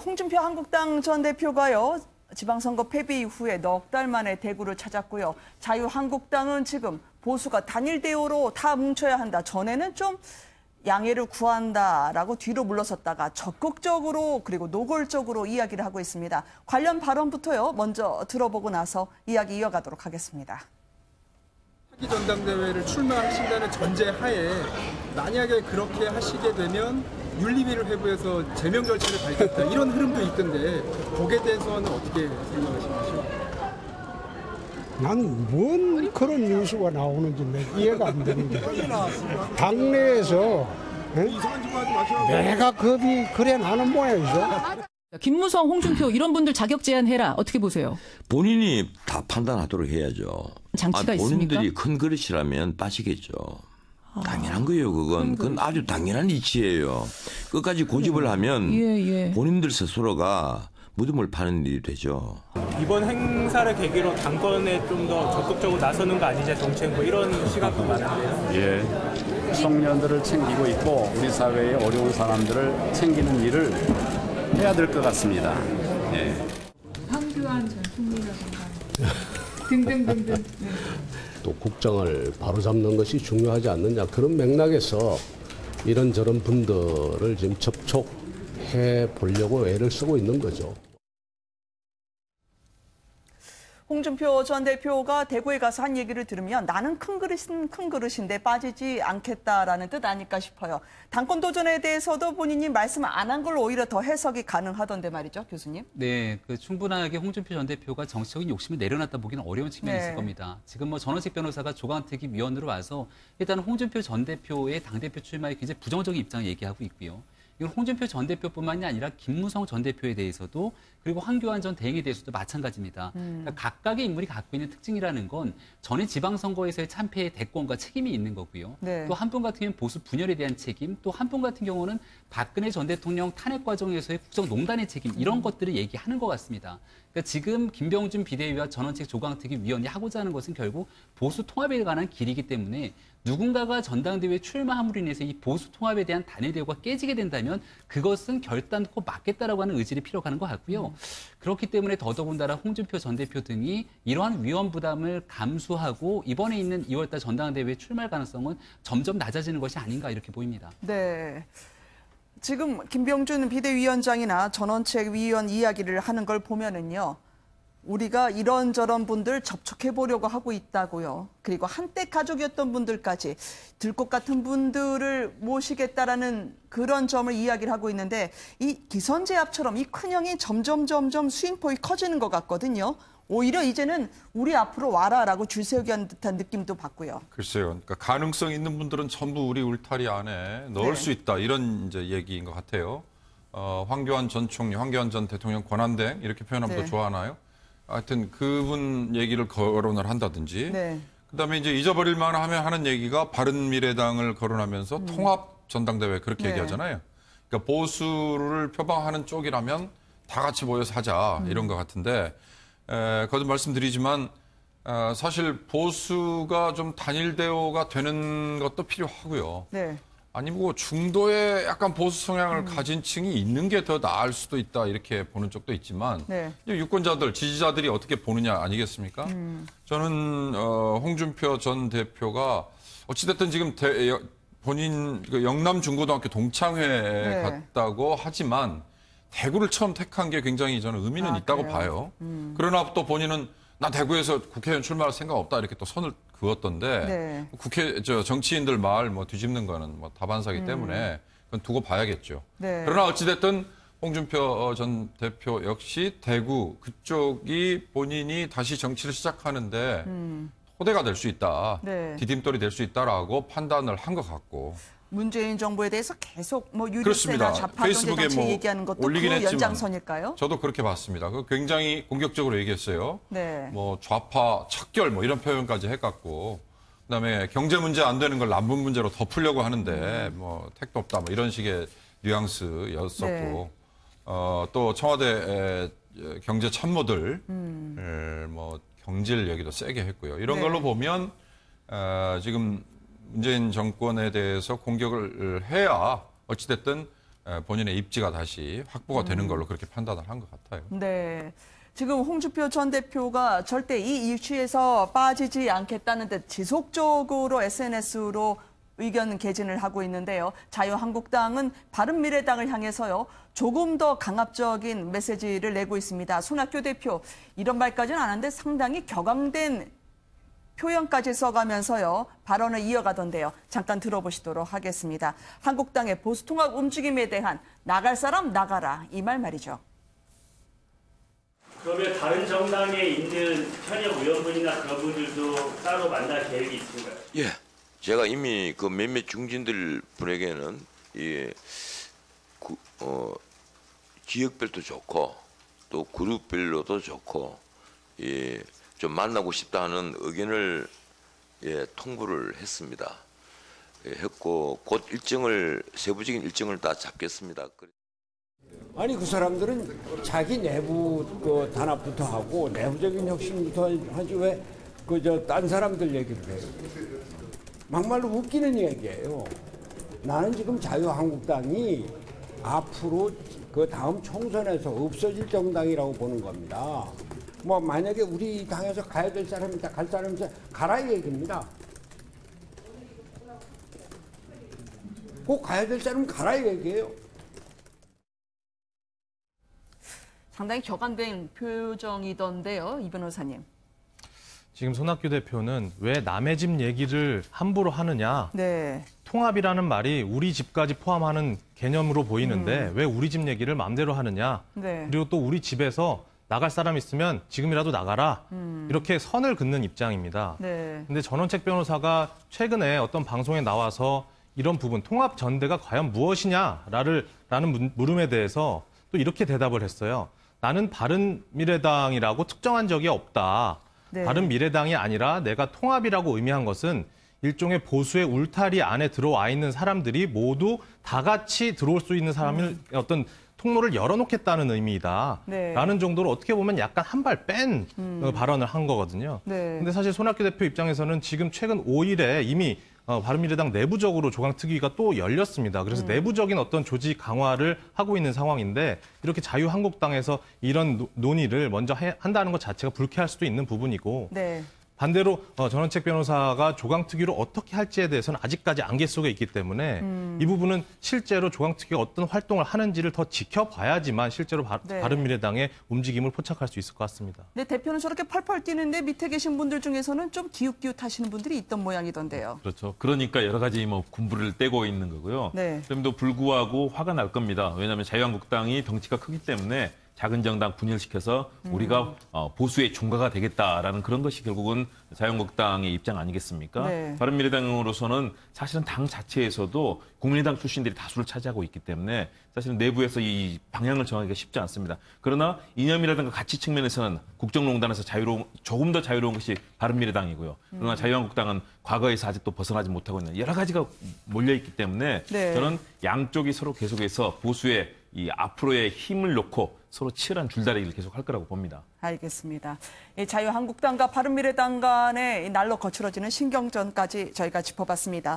홍준표 한국당 전 대표가요. 지방선거 패배 이후에 넉 달 만에 대구를 찾았고요. 자유한국당은 지금 보수가 단일 대우로 다 뭉쳐야 한다. 전에는 좀 양해를 구한다라고 뒤로 물러섰다가 적극적으로 그리고 노골적으로 이야기를 하고 있습니다. 관련 발언부터요. 먼저 들어보고 나서 이야기 이어가도록 하겠습니다. 차기 전당대회를 출마하신다는 전제하에 만약에 그렇게 하시게 되면 윤리위를 회부해서 제명 절차를 밟겠다 이런 흐름도 있던데 거기에 대해서는 어떻게 생각하시나요? 난 뭔 그런 뉴스가 나오는지 이해가 안 되는데 당내에서 내가 겁이 그래 나는 모양이죠. 김무성, 홍준표 이런 분들 자격 제한해라. 어떻게 보세요? 본인이 다 판단하도록 해야죠. 장치가 있습니까? 본인들이 큰 그릇이라면 빠지겠죠. 당연한 거예요. 그건 아주 당연한 이치예요. 끝까지 고집을 하면 본인들 스스로가 무덤을 파는 일이 되죠. 이번 행사를 계기로 당권에 좀 더 적극적으로 나서는 거 아니냐 정책 뭐 이런 시각도 많은데요. 예, 청년들을 챙기고 있고 우리 사회의 어려운 사람들을 챙기는 일을 해야 될 것 같습니다. 예. 황교안 전 총리라든가 등등등등. 또 국정을 바로잡는 것이 중요하지 않느냐 그런 맥락에서 이런저런 분들을 지금 접촉해 보려고 애를 쓰고 있는 거죠. 홍준표 전 대표가 대구에 가서 한 얘기를 들으면 나는 큰 그릇은 큰 그릇인데 빠지지 않겠다라는 뜻 아닐까 싶어요. 당권 도전에 대해서도 본인이 말씀 안 한 걸로 오히려 더 해석이 가능하던데 말이죠, 교수님. 네, 충분하게 홍준표 전 대표가 정치적인 욕심을 내려놨다 보기는 어려운 측면이 있을 겁니다. 지금 전원책 변호사가 조광특위 위원으로 와서 일단 홍준표 전 대표의 당대표 출마에 굉장히 부정적인 입장을 얘기하고 있고요. 이건 홍준표 전 대표뿐만이 아니라 김무성 전 대표에 대해서도 그리고 황교안 전 대행에 대해서도 마찬가지입니다. 그러니까 각각의 인물이 갖고 있는 특징이라는 건 전에 지방선거에서의 참패의 대권과 책임이 있는 거고요. 네. 또 한 분 같은 경우는 보수 분열에 대한 책임, 또 한 분 같은 경우는 박근혜 전 대통령 탄핵 과정에서의 국정농단의 책임 이런 것들을 얘기하는 것 같습니다. 그러니까 지금 김병준 비대위와 전원책 조광특위 위원이 하고자 하는 것은 결국 보수 통합에 관한 길이기 때문에 누군가가 전당대회에 출마함으로 인해서 이 보수 통합에 대한 단일 대우가 깨지게 된다면 그것은 결단코 막겠다라고 하는 의지를 필요하는 것 같고요. 그렇기 때문에 더더군다나 홍준표 전 대표 등이 이러한 위험 부담을 감수하고 이번에 있는 2월달 전당대회에 출마할 가능성은 점점 낮아지는 것이 아닌가 이렇게 보입니다. 네. 지금 김병준 비대위원장이나 전원책 위원 이야기를 하는 걸 보면은요. 우리가 이런저런 분들 접촉해 보려고 하고 있다고요. 그리고 한때 가족이었던 분들까지 들꽃 같은 분들을 모시겠다라는 그런 점을 이야기를 하고 있는데 이 기선제압처럼 이 큰형이 점점 스윙폭이 커지는 것 같거든요. 오히려 이제는 우리 앞으로 와라라고 줄 세우게 하는 듯한 느낌도 받고요. 글쎄요. 그러니까 가능성 있는 분들은 전부 우리 울타리 안에 넣을 수 있다. 이런 이제 얘기인 것 같아요. 황교안 전 총리, 황교안 전 대통령 권한대행 이렇게 표현하면 더 좋아하나요? 하여튼 그분 얘기를 거론을 한다든지 그다음에 이제 잊어버릴 만하면 하는 얘기가 바른미래당을 거론하면서 통합 전당대회 그렇게 얘기하잖아요. 그러니까 보수를 표방하는 쪽이라면 다 같이 모여서 하자 이런 것 같은데 거듭 말씀드리지만 사실 보수가 좀 단일 대우가 되는 것도 필요하고요. 아니 뭐 중도에 약간 보수 성향을 가진 층이 있는 게 더 나을 수도 있다 이렇게 보는 쪽도 있지만 유권자들, 지지자들이 어떻게 보느냐 아니겠습니까? 저는 홍준표 전 대표가 어찌됐든 지금 본인 영남 중고등학교 동창회 갔다고 하지만 대구를 처음 택한 게 굉장히 저는 의미는 있다고 봐요. 그러나 또 본인은 나 대구에서 국회의원 출마할 생각 없다 이렇게 또 선을 그었던데 정치인들 말 뭐 뒤집는 거는 뭐 다반사기 때문에 그건 두고 봐야겠죠. 그러나 어찌됐든 홍준표 전 대표 역시 대구 그쪽이 본인이 다시 정치를 시작하는데 토대가 될 수 있다. 디딤돌이 될 수 있다라고 판단을 한 것 같고. 문재인 정부에 대해서 계속 뭐 유리세나 좌파 정치 얘기하는 것도 그 연장선일까요? 저도 그렇게 봤습니다. 그 굉장히 공격적으로 얘기했어요. 뭐 좌파 척결 뭐 이런 표현까지 해갖고 그다음에 경제 문제 안 되는 걸 남북 문제로 덮으려고 하는데 뭐 택도 없다 뭐 이런 식의 뉘앙스였었고 또 청와대 경제 참모들 뭐 경질 얘기도 세게 했고요. 이런 걸로 보면 지금 문재인 정권에 대해서 공격을 해야 어찌됐든 본인의 입지가 다시 확보가 되는 걸로 그렇게 판단을 한 것 같아요. 네. 지금 홍준표 전 대표가 절대 이 이슈에서 빠지지 않겠다는 듯 지속적으로 SNS로 의견 개진을 하고 있는데요. 자유한국당은 바른미래당을 향해서요. 조금 더 강압적인 메시지를 내고 있습니다. 손학규 대표 이런 말까지는 안 하는데 상당히 격앙된 표현까지 써가면서요. 발언을 이어가던데요. 잠깐 들어보시도록 하겠습니다. 한국당의 보수통합 움직임에 대한 나갈 사람 나가라 이 말 말이죠. 그러면 다른 정당에 있는 현역 의원분이나 그런 분들도 따로 만날 계획이 있습니까? 예. 제가 이미 그 몇몇 중진들 분에게는 지역별도 좋고 또 그룹별로도 좋고 좀 만나고 싶다 하는 의견을 통보를 했습니다. 했고 곧 세부적인 일정을 다 잡겠습니다. 아니 그 사람들은 자기 내부 그 단합부터 하고 내부적인 혁신부터 하지 왜 딴 사람들 얘기를 해요. 막말로 웃기는 얘기예요. 나는 지금 자유한국당이 앞으로 그 다음 총선에서 없어질 정당이라고 보는 겁니다. 뭐 만약에 우리 당에서 가야 될 사람이 있다, 갈 사람이 있다, 가라 이 얘기입니다. 꼭 가야 될 사람은 가라 이 얘기예요. 상당히 격앙된 표정이던데요, 이 변호사님. 지금 손학규 대표는 왜 남의 집 얘기를 함부로 하느냐. 네. 통합이라는 말이 우리 집까지 포함하는 개념으로 보이는데 왜 우리 집 얘기를 마음대로 하느냐. 네. 그리고 또 우리 집에서 나갈 사람 있으면 지금이라도 나가라. 이렇게 선을 긋는 입장입니다. 네. 근데 전원책 변호사가 최근에 어떤 방송에 나와서 이런 부분, 통합 전대가 과연 무엇이냐라는 물음에 대해서 또 이렇게 대답을 했어요. 나는 바른미래당이라고 특정한 적이 없다. 네. 바른미래당이 아니라 내가 통합이라고 의미한 것은 일종의 보수의 울타리 안에 들어와 있는 사람들이 모두 다 같이 들어올 수 있는 사람을 어떤 통로를 열어놓겠다는 의미이다. 네. 라는 정도로 어떻게 보면 약간 한 발 뺀 발언을 한 거거든요. 네. 근데 사실 손학규 대표 입장에서는 지금 최근 5일에 이미 바른미래당 내부적으로 조강특위가 또 열렸습니다. 그래서 내부적인 어떤 조직 강화를 하고 있는 상황인데 이렇게 자유한국당에서 이런 논의를 먼저 한다는 것 자체가 불쾌할 수도 있는 부분이고 네. 반대로 전원책 변호사가 조강특위로 어떻게 할지에 대해서는 아직까지 안개 속에 있기 때문에 이 부분은 실제로 조강특위가 어떤 활동을 하는지를 더 지켜봐야지만 실제로 네. 바른미래당의 움직임을 포착할 수 있을 것 같습니다. 네, 대표는 저렇게 펄펄 뛰는데 밑에 계신 분들 중에서는 좀 기웃기웃하시는 분들이 있던 모양이던데요. 그렇죠. 그러니까 여러 가지 군부를 떼고 있는 거고요. 네. 그럼에도 불구하고 화가 날 겁니다. 왜냐하면 자유한국당이 덩치가 크기 때문에 작은 정당 분열시켜서 우리가 보수의 중과가 되겠다라는 그런 것이 결국은 자유한국당의 입장 아니겠습니까? 네. 바른미래당으로서는 사실은 당 자체에서도 국민의당 출신들이 다수를 차지하고 있기 때문에 사실은 내부에서 이 방향을 정하기가 쉽지 않습니다. 그러나 이념이라든가 가치 측면에서는 국정농단에서 조금 더 자유로운 것이 바른미래당이고요. 그러나 자유한국당은 과거에서 아직도 벗어나지 못하고 있는 여러 가지가 몰려있기 때문에 네. 저는 양쪽이 서로 계속해서 보수의 이 앞으로의 힘을 놓고 서로 치열한 줄다리기를 계속 할 거라고 봅니다. 알겠습니다. 자유한국당과 바른미래당 간의 날로 거칠어지는 신경전까지 저희가 짚어봤습니다.